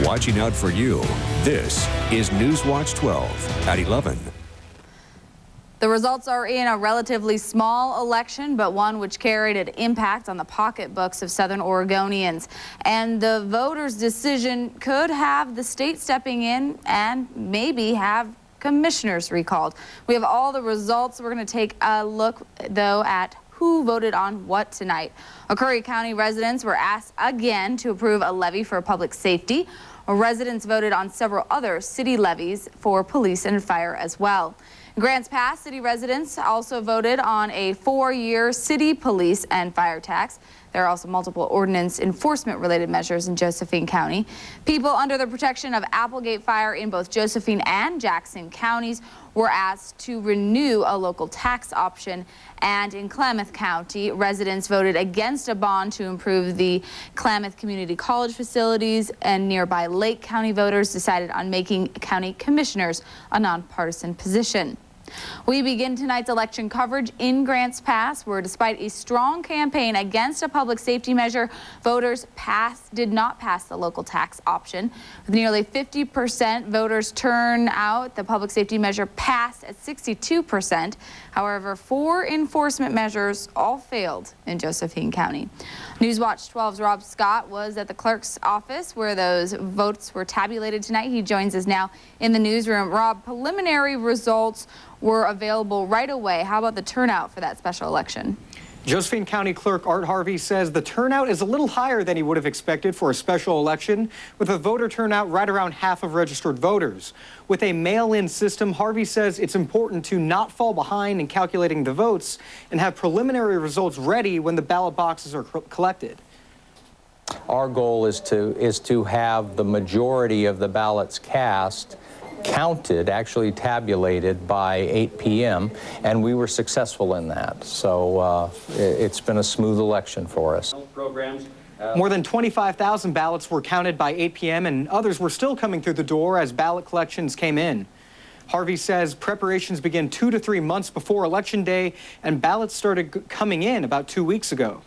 Watching out for you. This is Newswatch 12 at 11. The results are in a relatively small election, but one which carried an impact on the pocketbooks of Southern Oregonians. And the voters' decision could have the state stepping in and maybe have commissioners recalled. We have all the results. We're going to take a look, though, at who voted on what tonight. Curry County residents were asked again to approve a levy for public safety. Residents voted on several other city levies for police and fire as well. Grants Pass city residents also voted on a 4-year city police and fire tax. There are also multiple ordinance enforcement related measures in Josephine County. People under the protection of Applegate Fire in both Josephine and Jackson counties were asked to renew a local tax option. And in Klamath County, residents voted against a bond to improve the Klamath Community College facilities, and nearby Lake County voters decided on making county commissioners a nonpartisan position. We begin tonight's election coverage in Grants Pass, where despite a strong campaign against a public safety measure, voters did not pass the local tax option. With nearly 50% voters turn out, the public safety measure passed at 62%. However, 4 enforcement measures all failed in Josephine County. Newswatch 12's Rob Scott was at the clerk's office where those votes were tabulated tonight. He joins us now in the newsroom. Rob, preliminary results were available right away. How about the turnout for that special election? Josephine County Clerk Art Harvey says the turnout is a little higher than he would have expected for a special election, with a voter turnout right around half of registered voters. With a mail-in system, Harvey says it's important to not fall behind in calculating the votes and have preliminary results ready when the ballot boxes are collected. Our goal is to have the majority of the ballots cast counted, actually tabulated by 8 p.m., and we were successful in that. So it's been a smooth election for us. More than 25,000 ballots were counted by 8 p.m., and others were still coming through the door as ballot collections came in. Harvey says preparations begin 2 to 3 months before Election Day, and ballots started coming in about 2 weeks ago.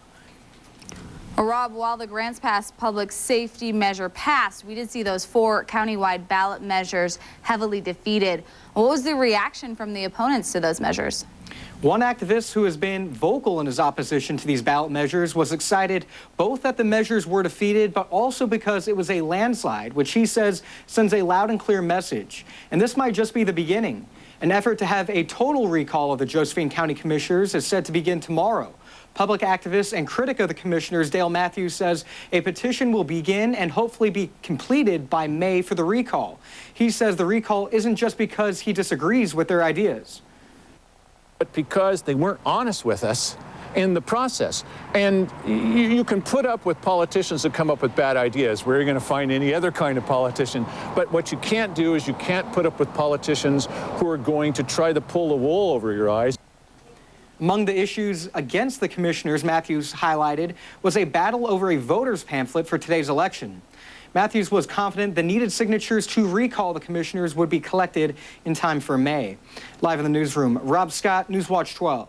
Rob, while the Grants Pass public safety measure passed, we did see those 4 countywide ballot measures heavily defeated. What was the reaction from the opponents to those measures? One activist who has been vocal in his opposition to these ballot measures was excited both that the measures were defeated, but also because it was a landslide, which he says sends a loud and clear message. And this might just be the beginning. An effort to have a total recall of the Josephine County Commissioners is set to begin tomorrow. Public activist and critic of the commissioners, Dale Matthews, says a petition will begin and hopefully be completed by May for the recall. He says the recall isn't just because he disagrees with their ideas, but because they weren't honest with us in the process. And you can put up with politicians that come up with bad ideas. Where are you going to find any other kind of politician? But what you can't do is you can't put up with politicians who are going to try to pull the wool over your eyes. Among the issues against the commissioners Matthews highlighted was a battle over a voter's pamphlet for today's election. Matthews was confident the needed signatures to recall the commissioners would be collected in time for May. Live in the newsroom, Rob Scott, Newswatch 12.